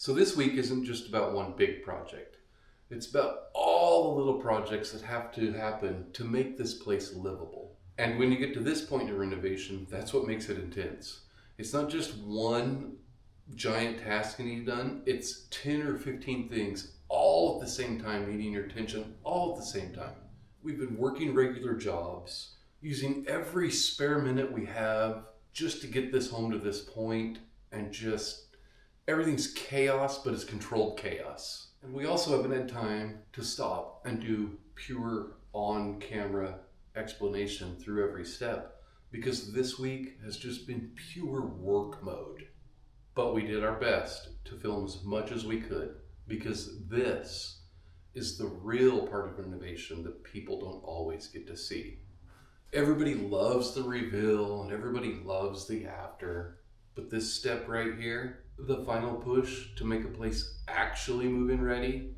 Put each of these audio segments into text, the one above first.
So this week isn't just about one big project. It's about all the little projects that have to happen to make this place livable. And when you get to this point in renovation, that's what makes it intense. It's not just one giant task you need done, it's 10 or 15 things all at the same time needing your attention all at the same time. We've been working regular jobs, using every spare minute we have just to get this home to this point, and just everything's chaos, but it's controlled chaos. And we also haven't had time to stop and do pure on-camera explanation through every step, because this week has just been pure work mode. But we did our best to film as much as we could, because this is the real part of renovation that people don't always get to see. Everybody loves the reveal and everybody loves the after, but this step right here, the final push to make a place actually move-in ready,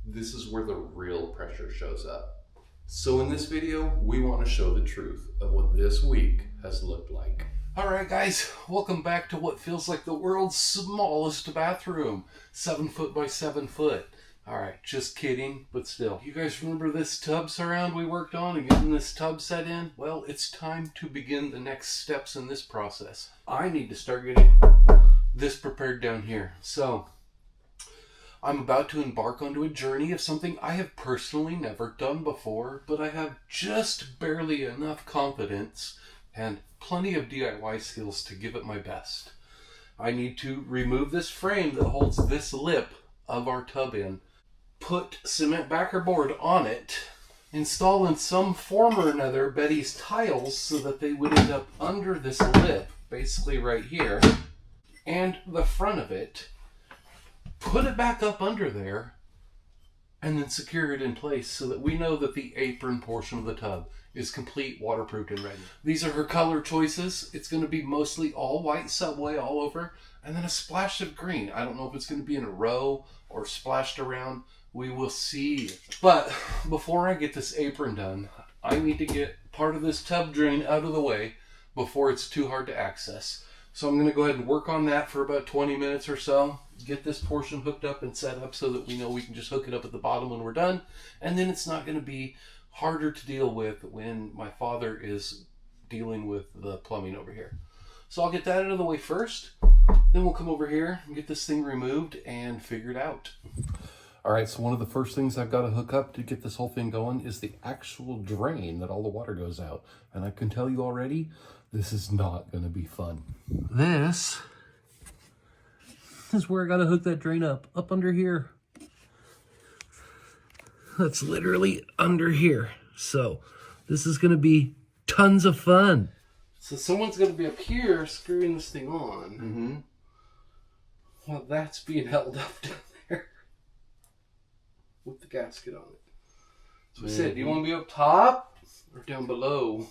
this is where the real pressure shows up. So in this video, we want to show the truth of what this week has looked like. Alright guys, welcome back to what feels like the world's smallest bathroom. 7 foot by 7 foot. Alright, just kidding, but still. You guys remember this tub surround we worked on and getting this tub set in? Well, it's time to begin the next steps in this process. I need to start getting this prepared down here. So, I'm about to embark onto a journey of something I have personally never done before, but I have just barely enough confidence and plenty of DIY skills to give it my best. I need to remove this frame that holds this lip of our tub in, put cement backer board on it, install in some form or another Betty's tiles so that they would end up under this lip, basically right here, and the front of it, put it back up under there, and then secure it in place so that we know that the apron portion of the tub is complete, waterproofed, and ready. These are her color choices. It's going to be mostly all white Subway all over, and then a splash of green. I don't know if it's going to be in a row or splashed around. We will see. But before I get this apron done, I need to get part of this tub drain out of the way before it's too hard to access. So I'm going to go ahead and work on that for about 20 minutes or so. Get this portion hooked up and set up so that we know we can just hook it up at the bottom when we're done. And then it's not going to be harder to deal with when my father is dealing with the plumbing over here. So I'll get that out of the way first. Then we'll come over here and get this thing removed and figure it out. All right, so one of the first things I've got to hook up to get this whole thing going is the actual drain that all the water goes out. And I can tell you already, this is not going to be fun. This is where I got to hook that drain up under here. That's literally under here. So this is going to be tons of fun. So someone's going to be up here screwing this thing on. Mm-hmm. While that's being held up down there with the gasket on it. So I said, do you want to be up top or down below?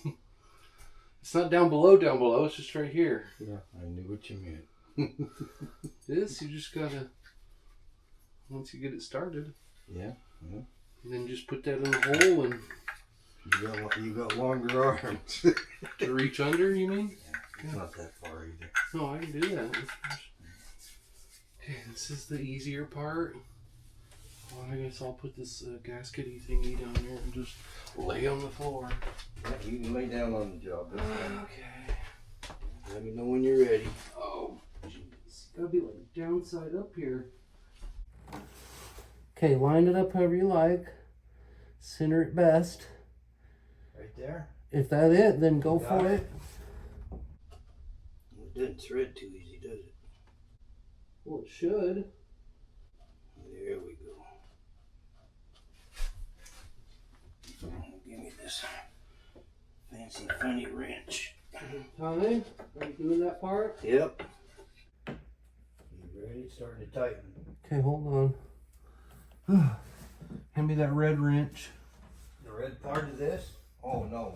It's not down below, it's just right here. Yeah, I knew what you meant. This, you just gotta, once you get it started. Yeah. And then just put that in the hole and... You got longer arms. To reach under, you mean? Yeah, it's not that far either. No, I can do that. Okay, this is the easier part. Well, I guess I'll put this gaskety thingy down there and just lay on the floor. Yeah, you can lay down on the job. Okay. Let me know when you're ready. Oh, jeez. Gotta be like downside up here. Okay, line it up however you like. Center it best. Right there? If that's it, then go for it. It doesn't thread too easy, does it? Well, it should. There we go. Give me this fancy funny wrench. Tommy, are you doing that part? Yep. You ready? Starting to tighten. Okay, hold on. Hand me that red wrench. The red part of this? Oh no.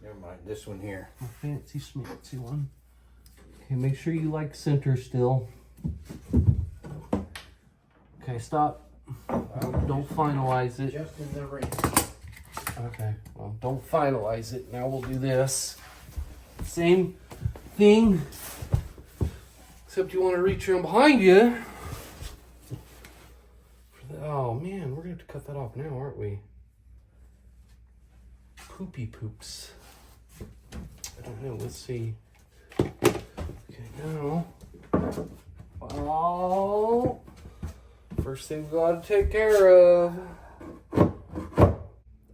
Never mind. This one here. A fancy schmancy one. Okay, make sure you like center still. Okay, stop. Don't finalize it. Just in the wrench. Okay, well, don't finalize it. Now we'll do this. Same thing, except you want to reach around behind you Oh man, we're gonna have to cut that off now, aren't we? Poopy poops. I don't know, let's see. Okay, now. Oh, first thing we gotta take care of.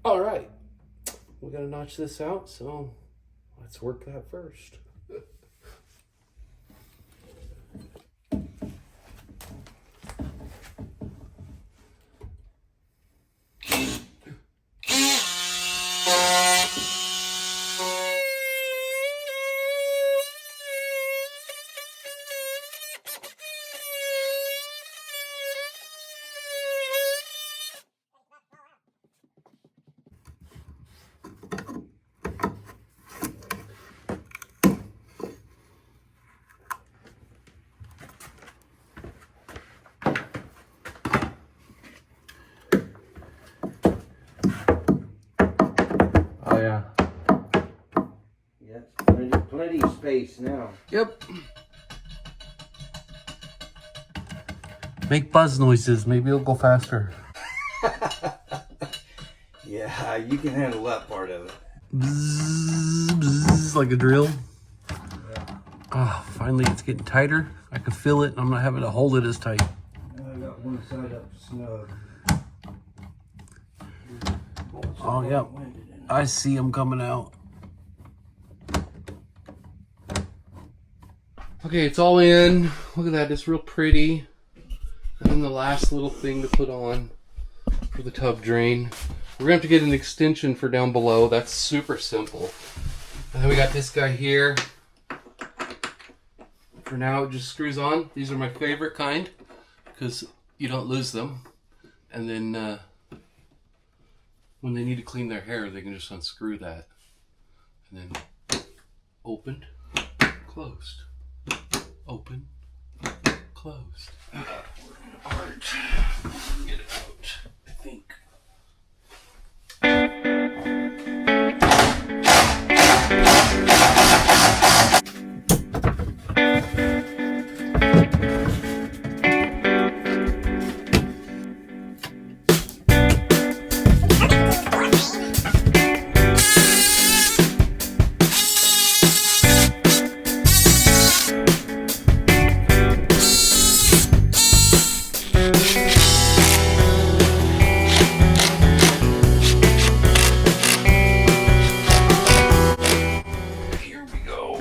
All right, we gotta notch this out, so let's work that first. Oh yeah. Yeah, plenty of space now. Yep. Make buzz noises. Maybe it'll go faster. Yeah, you can handle that part of it. Bzzz, bzzz, like a drill. Yeah. Oh, finally it's getting tighter. I can feel it. I'm not having to hold it as tight. I got one side up snug. Oh, yep. I see them coming out. Okay, it's all in. Look at that. It's real pretty. And then the last little thing to put on for the tub drain. We're going to have to get an extension for down below. That's super simple. And then we got this guy here. For now, it just screws on. These are my favorite kind because you don't lose them. And then when they need to clean their hair, they can just unscrew that. And then opened, closed. Open, closed. Art. Get it out, I think. Here we go.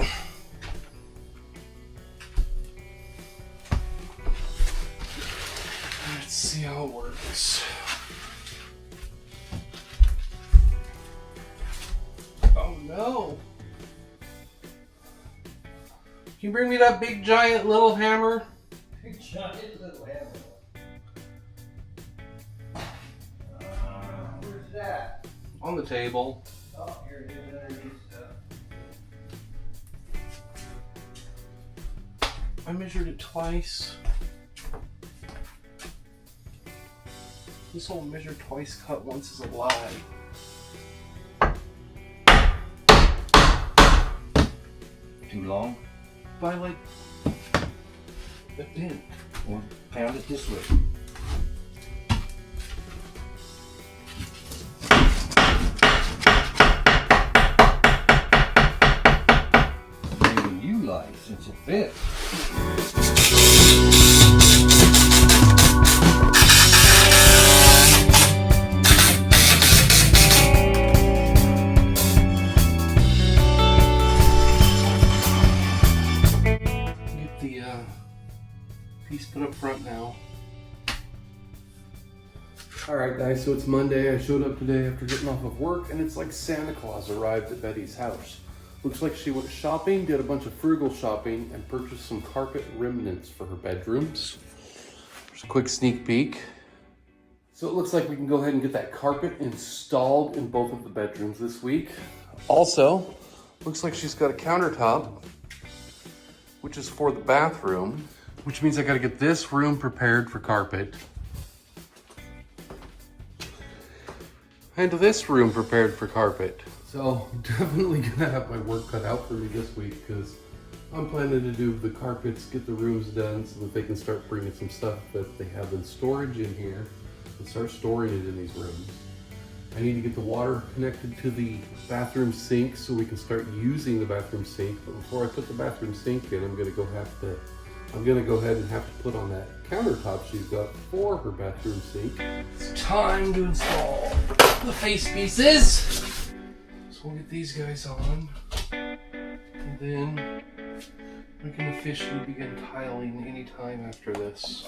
Let's see how it works. Oh no. Can you bring me that big giant little hammer? Big giant little hammer. Where's that? On the table. Oh, here it is underneath stuff. I measured it twice. This whole measure twice, cut once is a lie. Too long? By like a pin. Or pound it this way. Maybe you like since it fits. Get the piece put up front now. Alright guys, so it's Monday. I showed up today after getting off of work and it's like Santa Claus arrived at Betty's house. Looks like she went shopping, did a bunch of frugal shopping, and purchased some carpet remnants for her bedrooms. Just a quick sneak peek. So it looks like we can go ahead and get that carpet installed in both of the bedrooms this week. Also, looks like she's got a countertop, which is for the bathroom, which means I gotta get this room prepared for carpet. And this room prepared for carpet. So definitely gonna have my work cut out for me this week because I'm planning to do the carpets, get the rooms done so that they can start bringing some stuff that they have in storage in here and start storing it in these rooms. I need to get the water connected to the bathroom sink so we can start using the bathroom sink. But before I put the bathroom sink in, I'm gonna go ahead and have to put on that countertop she's got for her bathroom sink. It's time to install the face pieces. So we'll get these guys on, and then we can officially begin tiling anytime after this.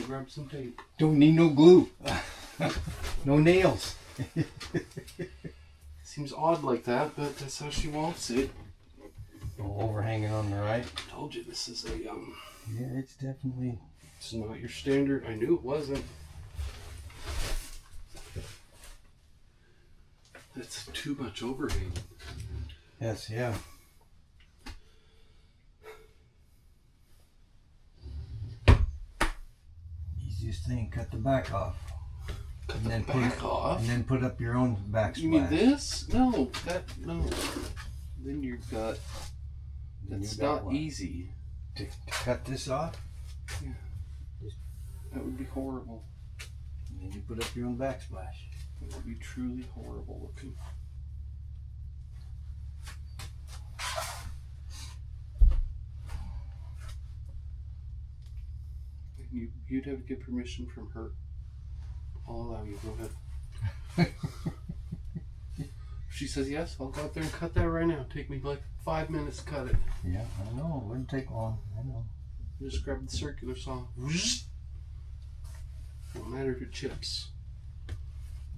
Grab some tape. Don't need no glue. No nails. Seems odd like that, but that's how she wants it. No overhanging on the right. Told you this is a Yeah, it's definitely. It's not your standard. I knew it wasn't. That's too much overhang. Yes, yeah. Easiest thing, cut the back off. Cut the back off? And then put up your own backsplash. You mean this? No, no. Then you've got, that's not what? easy. To cut this off? Yeah. That would be horrible. And then you put up your own backsplash. It would be truly horrible looking. You'd have to get permission from her. I'll allow you. Go ahead. If she says yes, I'll go out there and cut that right now. Take me like 5 minutes to cut it. Yeah, I know. It wouldn't take long. I know. Just grab the circular saw. No matter if it chips.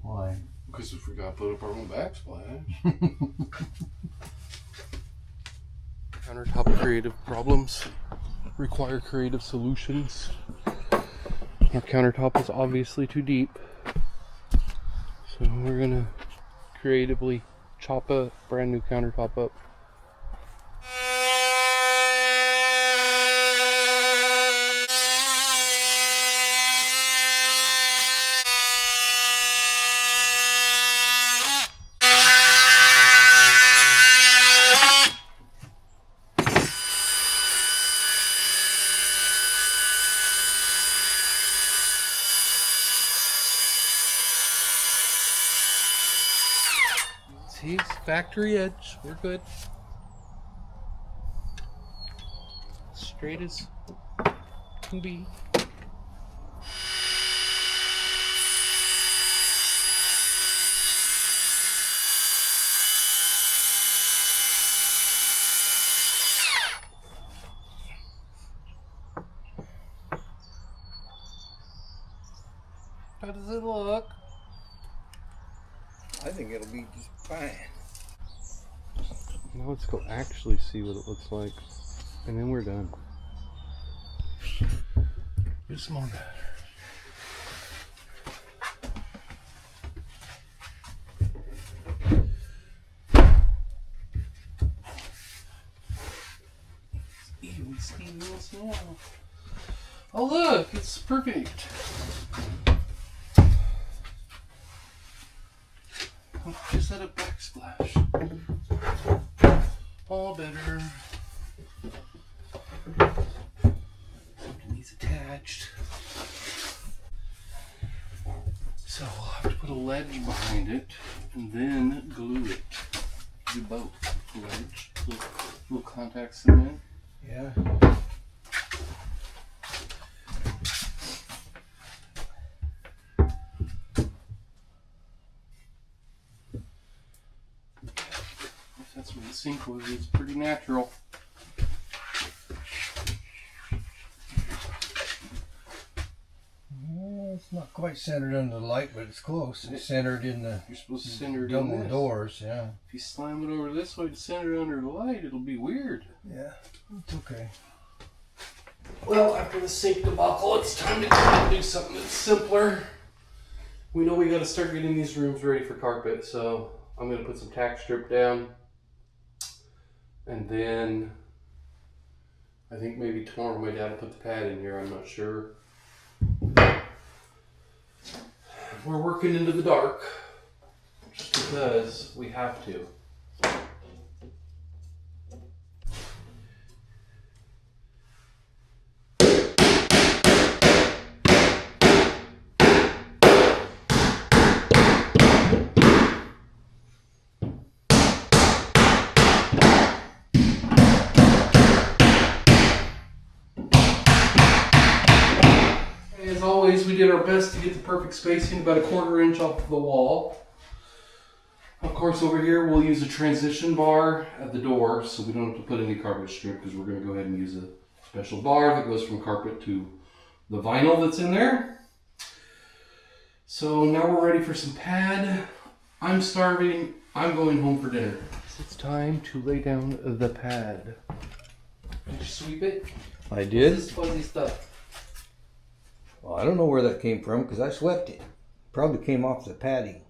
Why? Because we forgot to put up our own backsplash. Countertop creative problems require creative solutions. Our countertop is obviously too deep, so we're gonna creatively chop a brand new countertop up. See, it's factory edge. We're good. Straight as can be. How does it look? I think it'll be just fine. Now let's go actually see what it looks like, and then we're done. Just more better. Even seamless now. Oh look, it's perfect. let a backsplash. All better. Something needs attached. So we'll have to put a ledge behind it and then glue it. Do both. Ledge, little contact cement. Yeah. If that's where the sink was, it's pretty natural. It's not quite centered under the light, but it's close. It's centered in the You're supposed to center it in double this. doors, yeah. If you slam it over this way to center it under the light, it'll be weird. Yeah, it's okay. Well, after the sink debacle, it's time to do something that's simpler. We know we got to start getting these rooms ready for carpet, so I'm going to put some tack strip down. And then I think maybe tomorrow my dad will put the pad in here, I'm not sure. We're working into the dark just because we have to. As always, we did our best to get the perfect spacing, about a 1/4 inch off the wall. Of course, over here we'll use a transition bar at the door, so we don't have to put any carpet strip because we're going to go ahead and use a special bar that goes from carpet to the vinyl that's in there. So now we're ready for some pad. I'm starving. I'm going home for dinner. It's time to lay down the pad. Did you sweep it? I did. This fuzzy stuff. Well, I don't know where that came from because I swept it. Probably came off the padding.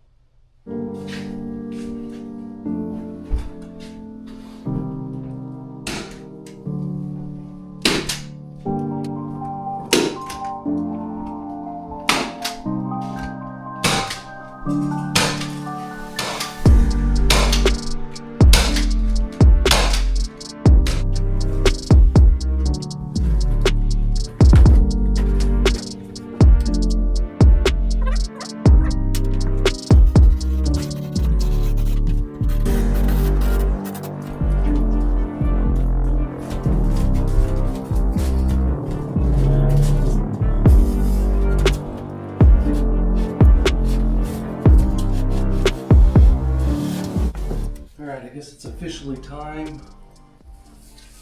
Alright, I guess it's officially time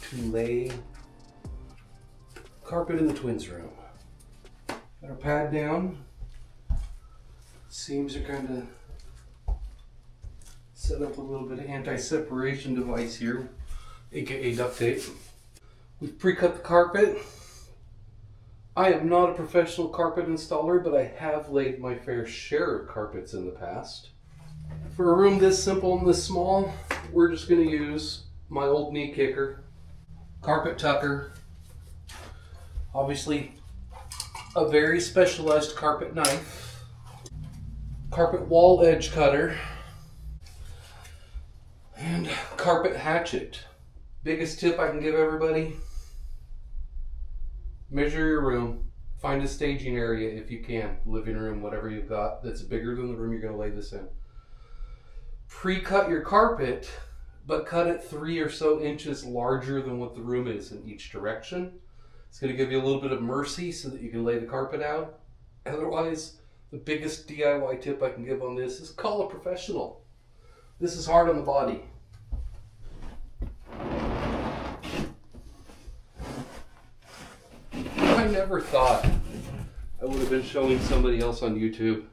to lay carpet in the twins' room. Got our pad down. Seams are kind of set up a little bit of anti-separation device here, aka duct tape. We've pre-cut the carpet. I am not a professional carpet installer, but I have laid my fair share of carpets in the past. For a room this simple and this small, we're just going to use my old knee kicker, carpet tucker, obviously a very specialized carpet knife, carpet wall edge cutter, and carpet hatchet. Biggest tip I can give everybody: measure your room, find a staging area if you can, living room, whatever you've got that's bigger than the room you're going to lay this in. Pre-cut your carpet, but cut it 3 or so inches larger than what the room is in each direction. It's going to give you a little bit of mercy so that you can lay the carpet out. Otherwise, the biggest DIY tip I can give on this is call a professional. This is hard on the body. I never thought I would have been showing somebody else on YouTube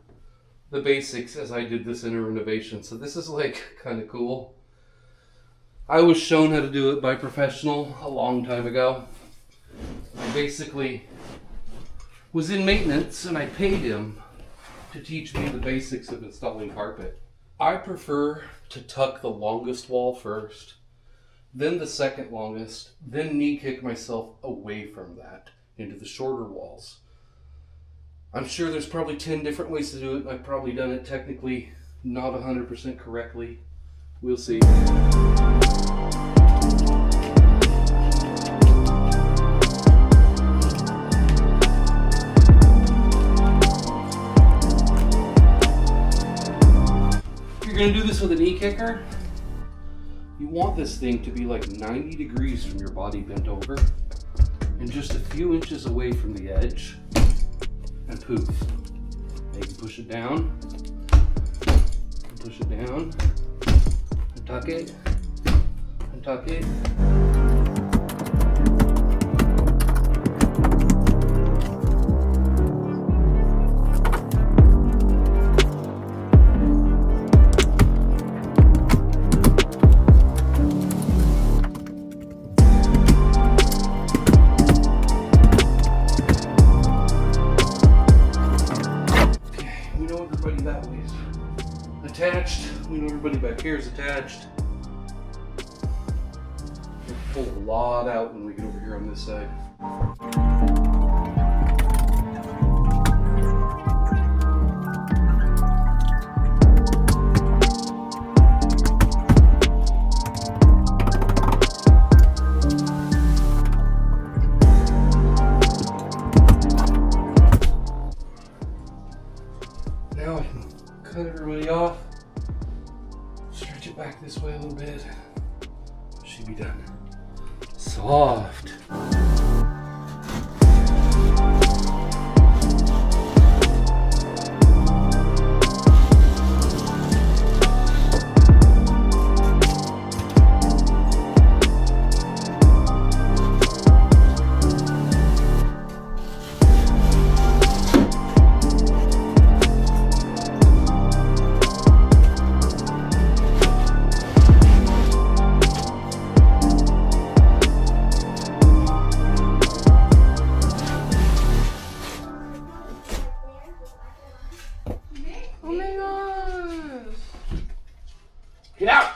the basics as I did this in a renovation. So this is like kind of cool. I was shown how to do it by a professional a long time ago. I basically was in maintenance and I paid him to teach me the basics of installing carpet. I prefer to tuck the longest wall first, then the second longest, then knee kick myself away from that into the shorter walls. I'm sure there's probably 10 different ways to do it, and I've probably done it technically not 100% correctly. We'll see. You're gonna do this with an e-kicker. You want this thing to be like 90 degrees from your body bent over and just a few inches away from the edge, and poof. Now you can push it down, and tuck it, and tuck it. Attached. We know everybody back here is attached. We'll pull a lot out when we get over here on this side. Now I can cut everybody off. Stretch it back this way a little bit. Should be done. Soft. Get out!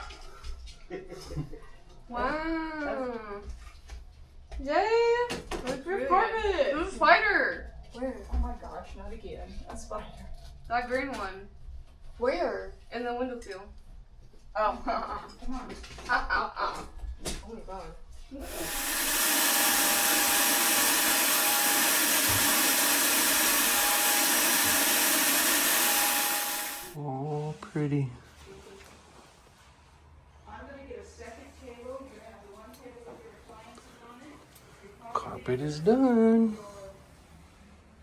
Wow. Yay! Look for apartment. There's a spider. Where? Oh my gosh, not again. A spider. That green one. Where? In the window sill. Oh. Come on. Oh my god. Oh, pretty. I'm going to get a second table. You're going to have the one table with your appliances on it. Carpet is done.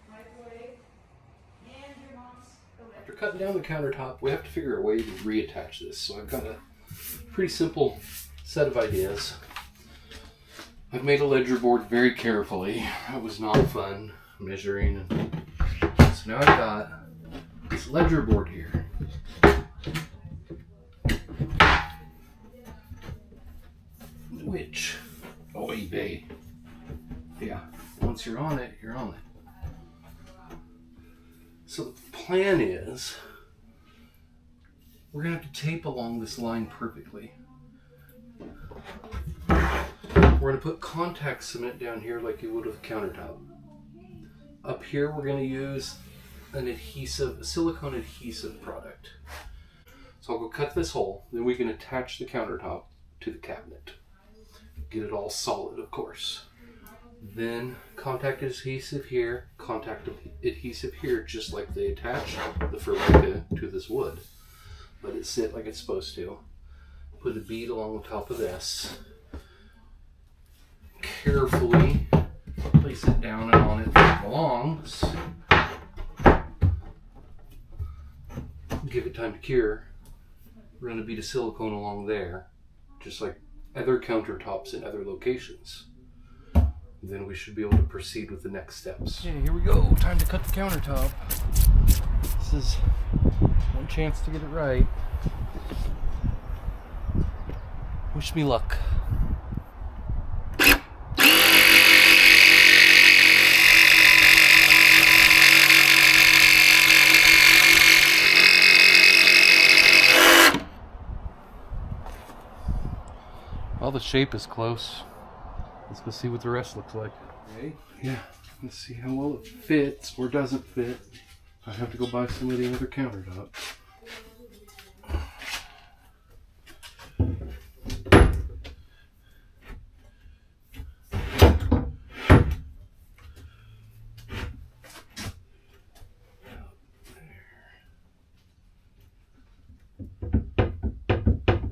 Microwave. And your mom's electric. After cutting down the countertop, we have to figure a way to reattach this. So I've got a pretty simple set of ideas. I've made a ledger board very carefully. That was not fun measuring. So now I've got this ledger board here. Which, oy vey. Yeah, once you're on it, you're on it. So the plan is, we're gonna have to tape along this line perfectly. We're gonna put contact cement down here like you would with a countertop. Up here we're gonna use an adhesive, a silicone adhesive product. So I'll go cut this hole, then we can attach the countertop to the cabinet. Get it all solid, of course. Then contact adhesive here, contact adhesive here, just like they attach the Formica to this wood. Let it sit like it's supposed to. Put a bead along the top of this. Carefully place it down and on it where it belongs. Give it time to cure. Run a bead of silicone along there, just like other countertops in other locations. Then we should be able to proceed with the next steps. Okay, here we go. Time to cut the countertop. This is one chance to get it right. Wish me luck. Well, the shape is close. Let's go see what the rest looks like. Okay. Yeah, let's see how well it fits or doesn't fit. I have to go buy some of the other countertop.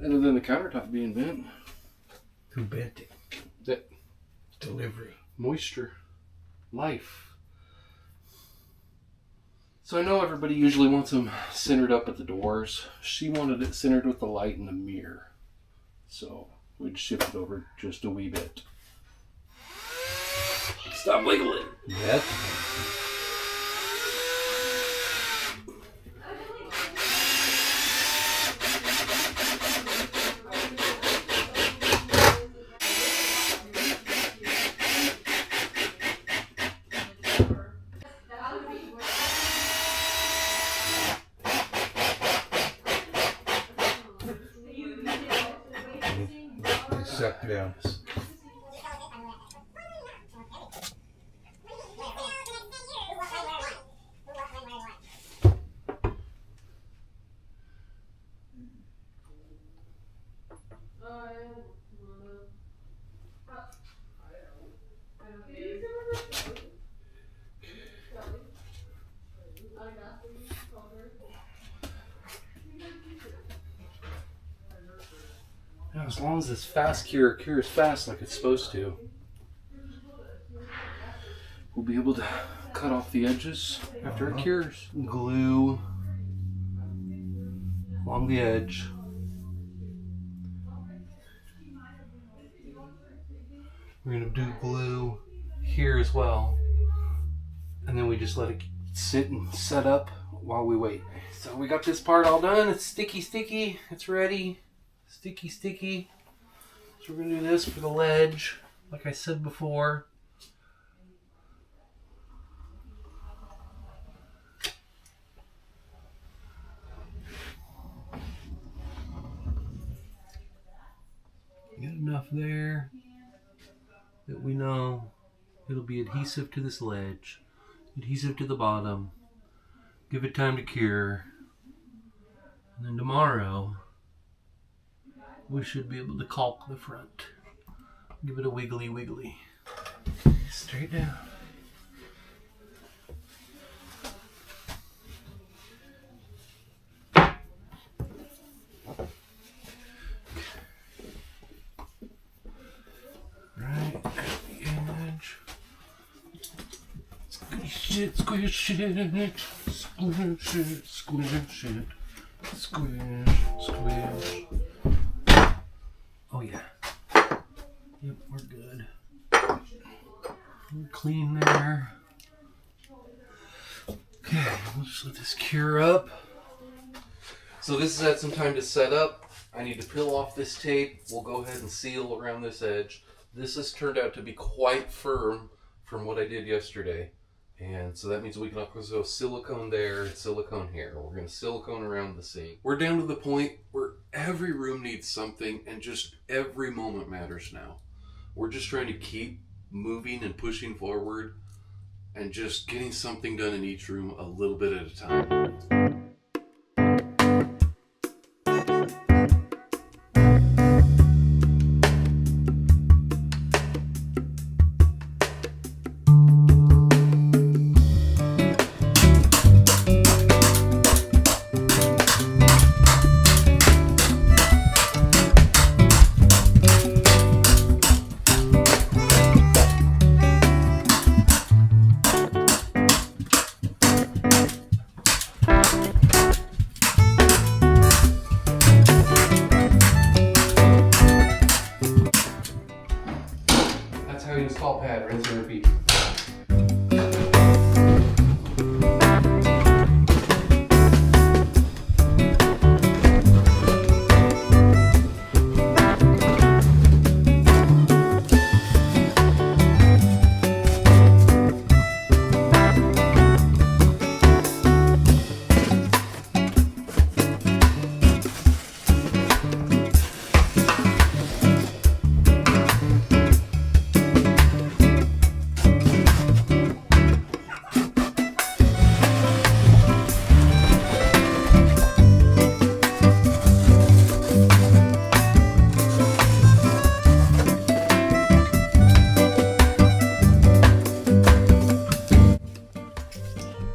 Other than the countertop being bent. Who bent it? That Delivery. moisture. Life. So I know everybody usually wants them centered up at the doors. She wanted it centered with the light in the mirror. So we'd shift it over just a wee bit. Stop wiggling. That's sucked down. Now, as long as this fast cures fast like it's supposed to, we'll be able to cut off the edges after it cures. Glue along the edge. We're going to do glue here as well. And then we just let it sit and set up while we wait. So we got this part all done. It's sticky. It's ready. Sticky. So we're going to do this for the ledge, like I said before. Get enough there that we know it'll be adhesive to this ledge, adhesive to the bottom. Give it time to cure. And then tomorrow, we should be able to caulk the front. Give it a wiggly. Straight down. Right at the edge. Squish it. Squish. Oh yeah. Yep, we're good. We're clean there. Okay, we'll just let this cure up. So this has had some time to set up. I need to peel off this tape. We'll go ahead and seal around this edge. This has turned out to be quite firm from what I did yesterday. And so that means we can also silicone there, silicone here. We're going to silicone around the sink. We're down to the point where every room needs something and just every moment matters now. We're just trying to keep moving and pushing forward and just getting something done in each room a little bit at a time. Install pad, rinse and repeat.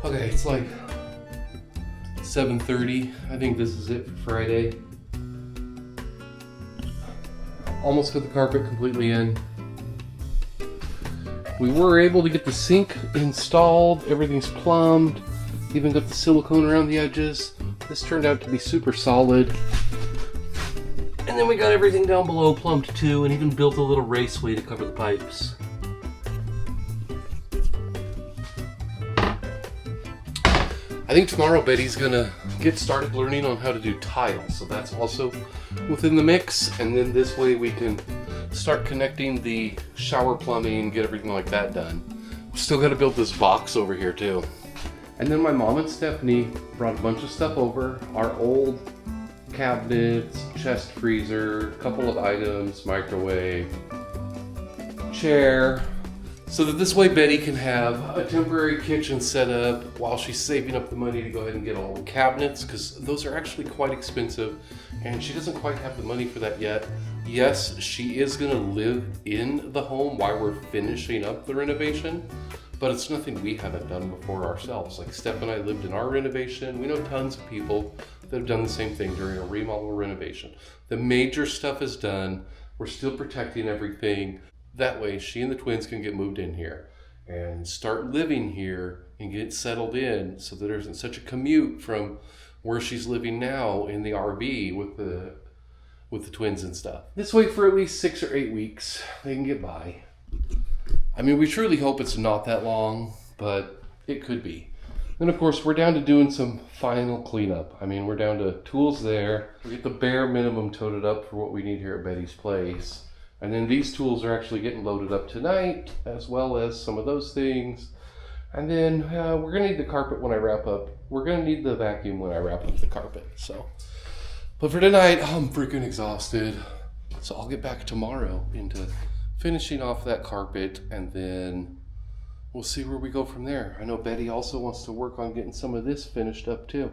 Okay, it's like 7:30. I think this is it for Friday. almost got the carpet completely in. We were able to get the sink installed. Everything's plumbed. Even got the silicone around the edges. This turned out to be super solid. And then we got everything down below plumbed too, and even built a little raceway to cover the pipes. I think tomorrow Betty's gonna get started learning on how to do tile, so that's also within the mix. And then this way we can start connecting the shower plumbing, get everything like that done. We still gotta build this box over here too. And then my mom and Stephanie brought a bunch of stuff over. Our old cabinets, chest freezer, a couple of items, microwave, chair, so that this way Betty can have a temporary kitchen set up while she's saving up the money to go ahead and get all the cabinets, because those are actually quite expensive and she doesn't quite have the money for that yet. Yes, she is gonna live in the home while we're finishing up the renovation, but it's nothing we haven't done before ourselves. Like Steph and I lived in our renovation. We know tons of people that have done the same thing during a remodel or renovation. The major stuff is done. We're still protecting everything. That way she and the twins can get moved in here and start living here and get settled in, so that there isn't such a commute from where she's living now in the RV with the twins and stuff. This way for at least 6 or 8 weeks, they can get by. I mean, we truly hope it's not that long, but it could be. Then of course we're down to doing some final cleanup. I mean, we're down to tools there. We get the bare minimum toted up for what we need here at Betty's place. And then these tools are actually getting loaded up tonight, as well as some of those things. And then we're gonna need the carpet when I wrap up. We're gonna need the vacuum when I wrap up the carpet, so. But for tonight, I'm freaking exhausted. So I'll get back tomorrow into finishing off that carpet, and then we'll see where we go from there. I know Betty also wants to work on getting some of this finished up too.